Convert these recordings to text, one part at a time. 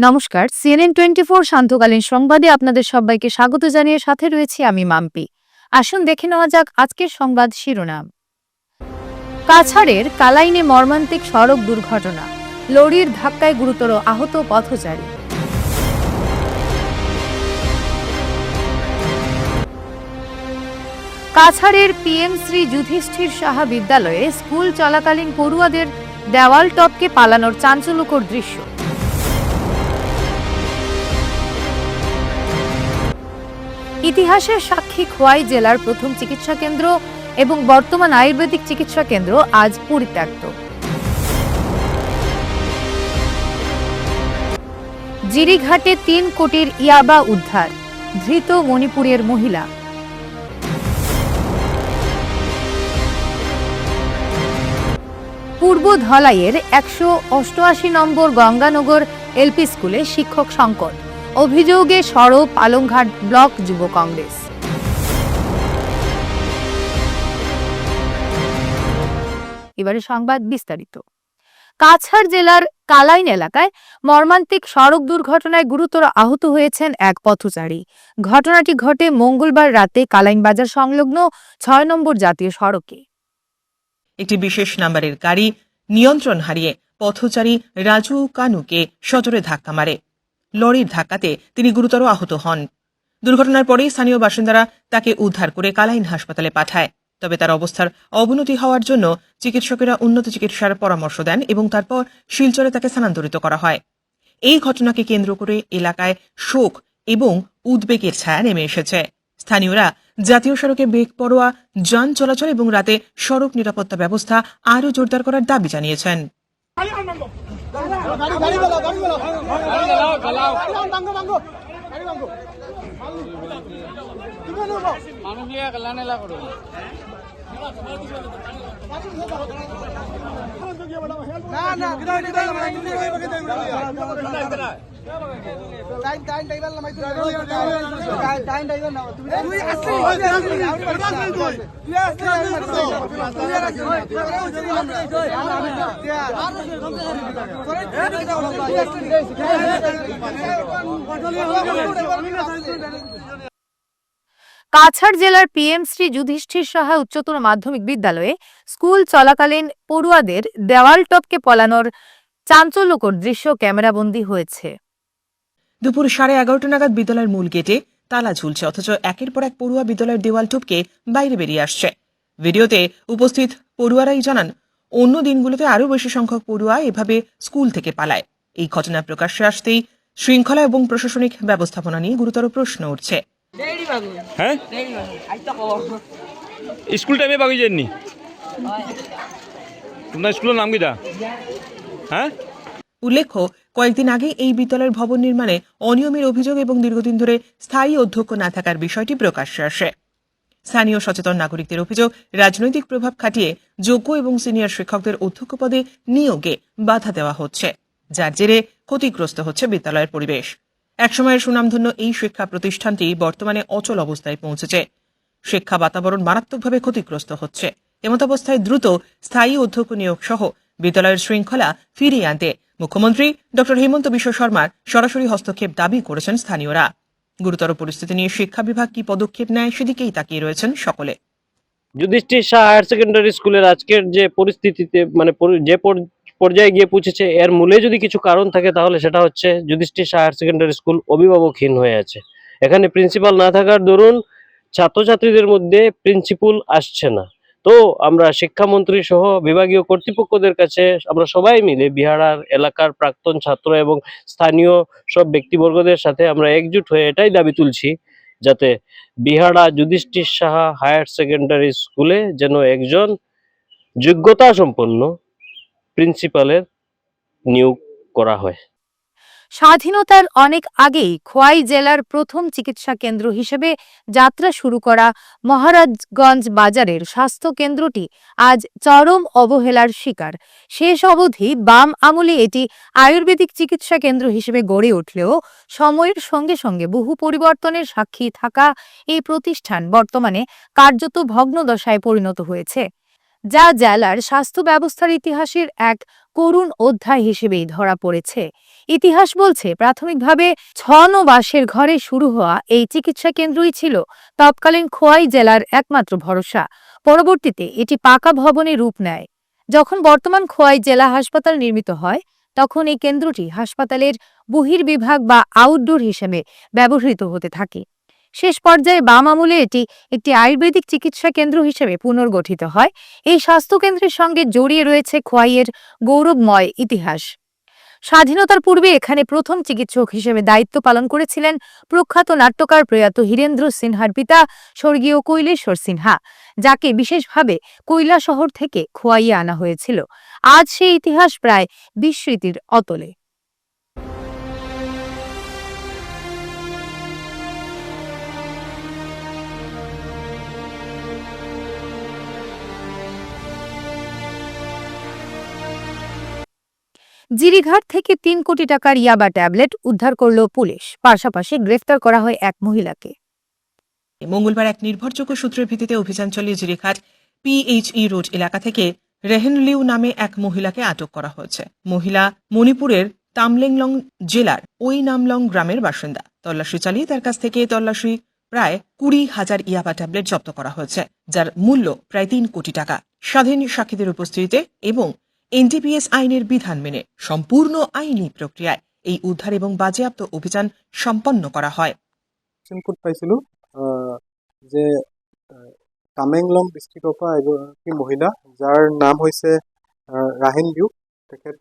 নমস্কার, CNN 24 শান্তকালীন সংবাদে আপনাদের সবাইকে স্বাগত জানিয়ে সাথে রয়েছি আমি মাম্পি। আসুন দেখে নেওয়া যাক আজকের সংবাদ শিরোনাম। কাছাড়ের কালাইনে মর্মান্তিক সড়ক দুর্ঘটনা, লরির ধাক্কায় গুরুতর আহত পথচারী। কাছাড়ের PM শ্রী যুধিষ্ঠির সাহা বিদ্যালয়ে স্কুল চলাকালীন পড়ুয়াদের দেওয়াল টপকে পালানোর চাঞ্চল্যকর দৃশ্য। ইতিহাসের সাক্ষী খোয়াই জেলার প্রথম চিকিৎসা কেন্দ্র এবং বর্তমান আয়ুর্বেদিক চিকিৎসা কেন্দ্র আজ পরিত্যক্ত। জিরিঘাটে 3 কোটির ইয়াবা উদ্ধার, ধৃত মণিপুরের মহিলা। পূর্ব ধলাইয়ের 188 নম্বর গঙ্গানগর LP স্কুলে শিক্ষক সংকট, অভিযোগে সরব পালংঘাট ব্লক যুব কংগ্রেস। এবারে সংবাদ বিস্তারিত। কাছাড় জেলার কালাইন এলাকায় মর্মান্তিক সড়ক দুর্ঘটনায় গুরুতর আহত হয়েছেন এক পথচারী। ঘটনাটি ঘটে মঙ্গলবার রাতে কালাইন বাজার সংলগ্ন 6 নম্বর জাতীয় সড়কে। একটি বিশেষ নাম্বারের গাড়ি নিয়ন্ত্রণ হারিয়ে পথচারী রাজু কানুকে সজোরে ধাক্কা মারে। লরির ধাক্কাতে তিনি গুরুতর আহত হন। দুর্ঘটনার পরেই স্থানীয় বাসিন্দারা তাকে উদ্ধার করে কালাইন হাসপাতালে পাঠায়। তবে তার অবস্থার অবনতি হওয়ার জন্য চিকিৎসকেরা উন্নত চিকিৎসার পরামর্শ দেন এবং তারপর শিলচরে তাকে স্থানান্তরিত করা হয়। এই ঘটনাকে কেন্দ্র করে এলাকায় শোক এবং উদ্বেগের ছায়া নেমে এসেছে। স্থানীয়রা জাতীয় সড়কে বেগপরোয়া যান চলাচল এবং রাতে সড়ক নিরাপত্তা ব্যবস্থা আরও জোরদার করার দাবি জানিয়েছেন। কাছাড় জেলার PM শ্রী যুধিষ্ঠির সাহা উচ্চতর মাধ্যমিক বিদ্যালয়ে স্কুল চলাকালীন পড়ুয়াদের দেওয়াল টপকে পলানোর চাঞ্চল্যকর দৃশ্য ক্যামেরাবন্দী হয়েছে। দুপুর 11:30 নাগাদ বিদ্যালয়ের মূল গেটে তালা ঝুলছে, অথচ একের পর এক পড়ুয়া বিদ্যালয়ের দেওয়াল টপকে বাইরে বেরিয়ে আসছে। ভিডিওতে উপস্থিত পড়ুয়ারাই জানান, অন্য দিনগুলোতে আরও বেশি সংখ্যক পড়ুয়া এভাবে স্কুল থেকে পালায়। এই ঘটনা প্রকাশ্যে আসতেই শৃঙ্খলা এবং প্রশাসনিক ব্যবস্থাপনা নিয়ে গুরুতর প্রশ্ন উঠছে। হ্যাঁ, স্কুল টাইমে বাকি যাননি তোমার স্কুলের নাম কিটা? হ্যাঁ, উল্লেখ্য, কয়েকদিন আগে এই বিদ্যালয়ের ভবন নির্মাণে অনিয়মের অভিযোগ এবং দীর্ঘদিন ধরে স্থায়ী অধ্যক্ষ না থাকার বিষয়টি প্রকাশ্যে আসে। স্থানীয় সচেতন নাগরিকদের অভিযোগ, রাজনৈতিক প্রভাব খাটিয়ে যোগ্য এবং সিনিয়র শিক্ষকদের অধ্যক্ষ পদে নিয়োগে বাধা দেওয়া হচ্ছে, যার জেরে ক্ষতিগ্রস্ত হচ্ছে বিদ্যালয়ের পরিবেশ। একসময়ের সুনামধন্য এই শিক্ষা প্রতিষ্ঠানটি বর্তমানে অচল অবস্থায় পৌঁছেছে। শিক্ষা বাতাবরণ মারাত্মকভাবে ক্ষতিগ্রস্ত হচ্ছে। এমতাবস্থায় দ্রুত স্থায়ী অধ্যক্ষ নিয়োগ সহ বিদ্যালয়ের শৃঙ্খলা ফিরিয়ে আনতে মুখ্যমন্ত্রী ড হেমন্ত বিশ্ব শর্মার সরাসরি হস্তক্ষেপ দাবি করেছেন স্থানীয়রা। গুরুতর পরিস্থিতি নিয়ে শিক্ষা বিভাগ কি পদক্ষেপ নেয় সেদিকেই তাকিয়ে রয়েছেন সকলে। যুধিষ্ঠির শাহ হায়ার সেকেন্ডারি স্কুলের আজকের যে পরিস্থিতিতে যে পর্যায়ে গিয়ে পৌঁছেছে, এর মূলে যদি কিছু কারণ থাকে তাহলে সেটা হচ্ছে Yudhishthir Shah higher secondary school অভিভাবকহীন হয়ে আছে। এখানে প্রিন্সিপাল না থাকার দরুন ছাত্রছাত্রীদের মধ্যে প্রিন্সিপাল আসছে না। তো আমরা শিক্ষামন্ত্রী সহ বিভাগীয় কর্তৃপক্ষদের কাছে আমরা সবাই মিলে বিহারার এলাকার প্রাক্তন ছাত্র এবং স্থানীয় সব ব্যক্তিবর্গদের সাথে আমরা একজুট হয়ে এটাই দাবি তুলছি, যাতে বিহারা যুধিষ্ঠির সাহা হায়ার সেকেন্ডারি স্কুলে যেন একজন যোগ্যতা সম্পন্ন প্রিন্সিপালের নিয়োগ করা হয়। স্বাধীনতার অনেক আগেই খোয়াই জেলার প্রথম চিকিৎসা কেন্দ্র হিসেবে যাত্রা শুরু করা মহারাজগঞ্জ বাজারের স্বাস্থ্য কেন্দ্রটি আজ চরম অবহেলার শিকার। শেষ অবধি বাম আমলে এটি আয়ুর্বেদিক চিকিৎসা কেন্দ্র হিসেবে গড়ে উঠলেও সময়ের সঙ্গে সঙ্গে বহু পরিবর্তনের সাক্ষী থাকা এই প্রতিষ্ঠান বর্তমানে কার্যত ভগ্নদশায় পরিণত হয়েছে। যা জেলার স্বাস্থ্য ব্যবস্থার ইতিহাসের এক করুণ অধ্যায় হিসেবেই ধরা পড়েছে। ইতিহাস বলছে প্রাথমিকভাবে ছনবাসের ঘরে শুরু হওয়া এই চিকিৎসা কেন্দ্রই ছিল তৎকালীন খোয়াই জেলার একমাত্র ভরসা। পরবর্তীতে এটি পাকা ভবনে রূপ নেয়। যখন বর্তমান খোয়াই জেলা হাসপাতাল নির্মিত হয় তখন এই কেন্দ্রটি হাসপাতালের বহির্বিভাগ বা আউটডোর হিসেবে ব্যবহৃত হতে থাকে। শেষ পর্যায়ে বাম আমলে এটি একটি আয়ুর্বেদিক চিকিৎসা কেন্দ্র হিসেবে পুনর্গঠিত হয়। এই স্বাস্থ্যকেন্দ্রের সঙ্গে জড়িয়ে রয়েছে খোয়াইয়ের গৌরবময় ইতিহাস। স্বাধীনতার পূর্বে এখানে প্রথম চিকিৎসক হিসেবে দায়িত্ব পালন করেছিলেন প্রখ্যাত নাট্যকার প্রয়াত হীরেন্দ্র সিনহার পিতা স্বর্গীয় কৈলেশ্বর সিনহা, যাকে বিশেষভাবে কৈলা শহর থেকে খোয়াইয়ে আনা হয়েছিল। আজ সেই ইতিহাস প্রায় বিস্মৃতির অতলে। জিরিঘাট থেকে ৩ কোটি টাকার ইয়াবা ট্যাবলেট উদ্ধার করল পুলিশ। পাশাপাশি গ্রেফতার করা হয় এক মহিলাকে। মঙ্গলবার এক নির্ভরযোগ্য সূত্রের ভিত্তিতে অভিযান চালিয়ে জিরিঘাট PHE রোড এলাকা থেকে রেহেনলিউ নামে এক মহিলাকে আটক করা হয়েছে। মহিলা মণিপুরের তামলেংলং জেলার ওই নামলং গ্রামের বাসিন্দা। তল্লাশি চালিয়ে তার কাছ থেকে প্রায় 20,000 ইয়াবা ট্যাবলেট জব্দ করা হয়েছে, যার মূল্য প্রায় 3 কোটি টাকা। স্বাধীন সাক্ষীদের উপস্থিতিতে এবং NDPS আইনের বিধান মেনে সম্পূর্ণ আইনি প্রক্রিয়ায় এই উদ্ধার এবং বাজেয়াপ্ত অভিযান সম্পন্ন করা হয়। ইনপুট পাইছিলোঁ যে টামেংলং ডিষ্ট্ৰিক্টৰ পৰা এগৰাকী মহিলা যাৰ নাম হৈছে ৰাহিন লিউ, তেখেত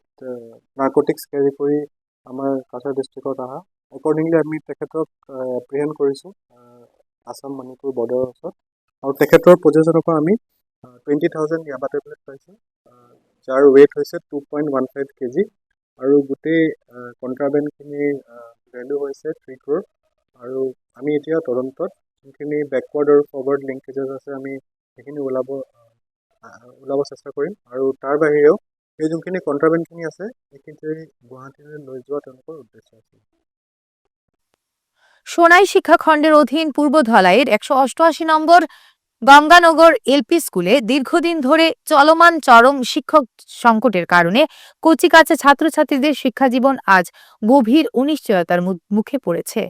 নাৰ্কটিক্স কেৰি কৰি আমাৰ কাছাৰ ডিষ্ট্ৰিক্টত অহা। একৰ্ডিংলি আমি তেখেতক এপ্ৰিহেণ্ড কৰিছোঁ আছাম মণিপুৰ বৰ্ডাৰৰ ওচৰত, আৰু তেখেতৰ প্ৰযোজনৰ পৰা আমি 20,000 ইয়াবা টেবলেট পাইছোঁ, যাৰ ৱেইট হৈছে 2.15 kg, আৰু গোটেই কণ্ট্ৰাবেণ্ডখিনিৰ ভেলু হৈছে 3 crore। আৰু আমি এতিয়া তদন্তত যোনখিনি বেকৱাৰ্ড আৰু ফৰৱাৰ্ড লিংকেজেছ আছে আমি সেইখিনি ওলাব চেষ্টা কৰিম, আৰু তাৰ বাহিৰেও সেই যোনখিনি কণ্ট্ৰাবেণ্ডখিনি আছে সেইখিনি গুৱাহাটীলৈ লৈ যোৱা তেওঁলোকৰ উদ্দেশ্য আছে। সোনাই শিক্ষাখণ্ডের অধীন পূর্ব ধলাইয়ের 188 নম্বর গঙ্গানগর এলপি স্কুলে দীর্ঘদিন ধরে চলমান চরম শিক্ষক সংকটের কারণে কচিকাঁচা ছাত্রছাত্রীদের শিক্ষাজীবন আজ গভীর অনিশ্চয়তার মুখে পড়েছে।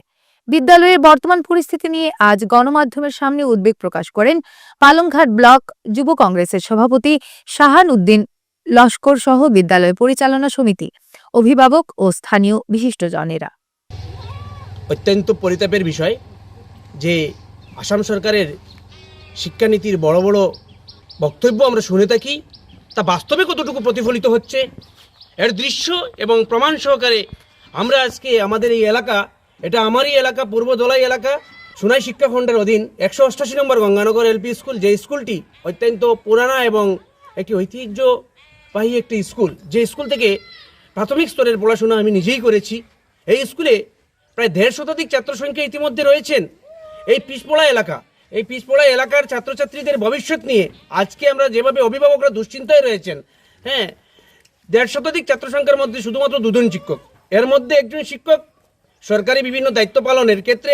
বিদ্যালয়ের বর্তমান পরিস্থিতি নিয়ে আজ গণমাধ্যমের সামনে উদ্বেগ প্রকাশ করেন পালংঘাট ব্লক যুব কংগ্রেসের সভাপতি শাহান উদ্দিন লস্কর সহ বিদ্যালয় পরিচালনা সমিতি, অভিভাবক ও স্থানীয় বিশিষ্টজনেরা। অত্যন্ত পরিতাপের বিষয় যে আসাম সরকারের শিক্ষানীতির বড় বড় বক্তব্য আমরা শুনে থাকি, তা বাস্তবে কতটুকু প্রতিফলিত হচ্ছে এর দৃশ্য এবং প্রমাণ সহকারে আমরা আজকে আমাদের এই এলাকা, এটা আমারই এলাকা, পূর্ব ধলাই এলাকা, সোনাই শিক্ষাখণ্ডের অধীন 188 নম্বর গঙ্গানগর এলপি স্কুল, যে স্কুলটি অত্যন্ত পুরানা এবং একটি ঐতিহ্যবাহী একটি স্কুল, যে স্কুল থেকে প্রাথমিক স্তরের পড়াশোনা আমি নিজেই করেছি। এই স্কুলে প্রায় 1.5 শতাধিক ছাত্র সংখ্যা ইতিমধ্যে রয়েছেন। এই পিছপড়া এলাকার ছাত্রছাত্রীদের ভবিষ্যৎ নিয়ে আজকে আমরা যেভাবে অভিভাবকরা দুশ্চিন্তায় রয়েছেন, 1.5 শতাধিক ছাত্র সংখ্যার মধ্যে শুধুমাত্র 2 জন শিক্ষক, এর মধ্যে একজন শিক্ষক সরকারি বিভিন্ন দায়িত্ব পালনের ক্ষেত্রে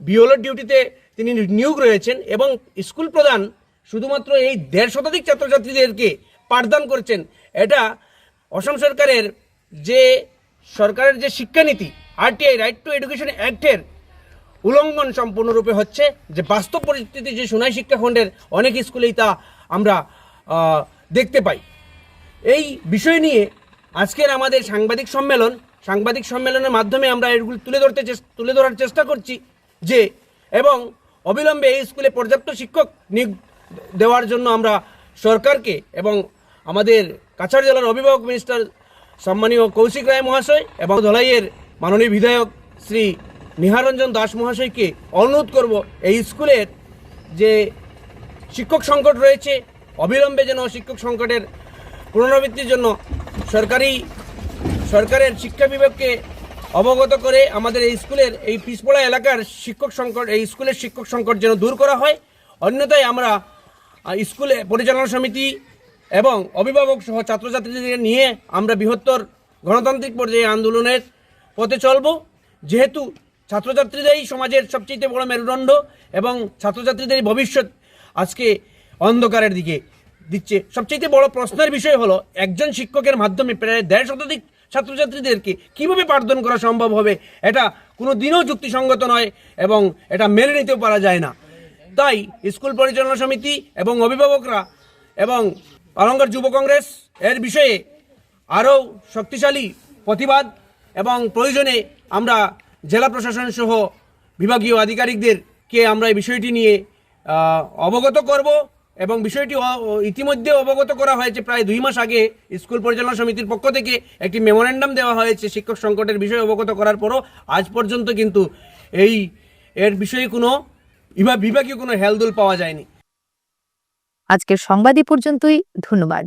বিওলোর ডিউটিতে তিনি নিয়োগ রয়েছেন, এবং স্কুল প্রধান শুধুমাত্র এই 1.5 শতাধিক ছাত্রছাত্রীদেরকে পাঠদান করছেন। এটা অসম সরকারের যে শিক্ষানীতি RTI, রাইট টু এডুকেশন অ্যাক্টের উল্লঙ্ঘন সম্পূর্ণরূপে হচ্ছে। যে বাস্তব পরিস্থিতি যে সোনাই শিক্ষাখণ্ডের অনেক স্কুলেই তা আমরা দেখতে পাই। এই বিষয় নিয়ে আজকের আমাদের সাংবাদিক সম্মেলনের মাধ্যমে আমরা এগুলো তুলে ধরার চেষ্টা করছি যে, এবং অবিলম্বে এই স্কুলে পর্যাপ্ত শিক্ষক নিয়োগ দেওয়ার জন্য আমরা সরকারকে এবং আমাদের কাছাড় জেলার অভিভাবক মিনিস্টার সম্মানীয় কৌশিক রায় মহাশয় এবং ধলাইয়ের মাননীয় বিধায়ক শ্রী নিহারঞ্জন দাস মহাশয়কে অনুরোধ করব, এই স্কুলের যে শিক্ষক সংকট রয়েছে অবিলম্বে যেন শিক্ষক সংকটের পুনরাবৃত্তির জন্য সরকারের শিক্ষা বিভাগকে অবগত করে আমাদের এই স্কুলের এই পিছপড়া এলাকার স্কুলের শিক্ষক সংকট যেন দূর করা হয়। অন্যথায় আমরা স্কুলে পরিচালনা সমিতি এবং অভিভাবক সহ ছাত্রছাত্রীদের নিয়ে আমরা বৃহত্তর গণতান্ত্রিক পর্যায়ে আন্দোলনের পথে চলব, যেহেতু ছাত্রছাত্রীরাই সমাজের সবচেয়ে বড় মেরুদণ্ড এবং ছাত্রছাত্রীদের ভবিষ্যৎ আজকে অন্ধকারের দিকে দিচ্ছে। সবচেয়ে বড় প্রশ্নের বিষয় হলো একজন শিক্ষকের মাধ্যমে প্রায় 1.5 শতাধিক ছাত্রছাত্রীদেরকে কিভাবে পাঠদান করা সম্ভব হবে, এটা কোনো দিনও যুক্তিসঙ্গত নয় এবং এটা মেনে নিতেও পারা যায় না। তাই স্কুল পরিচালনা সমিতি এবং অভিভাবকরা এবং পালংঘাট যুব কংগ্রেস এর বিষয়ে আরও শক্তিশালী প্রতিবাদ এবং প্রয়োজনে আমরা জেলা প্রশাসন সহ বিভাগীয় আধিকারিকদেরকে আমরা এই বিষয়টি নিয়ে অবগত করব এবং বিষয়টি ইতিমধ্যে অবগত করা হয়েছে। প্রায় 2 মাস আগে স্কুল পরিচালনা সমিতির পক্ষ থেকে একটি মেমোরেন্ডাম দেওয়া হয়েছে শিক্ষক সংকটের বিষয়ে অবগত করার পরও আজ পর্যন্ত কিন্তু এর বিষয়ে কোনো বিভাগীয় কোনো হেলদোল পাওয়া যায়নি। আজকের সংবাদ এ পর্যন্তই। ধন্যবাদ।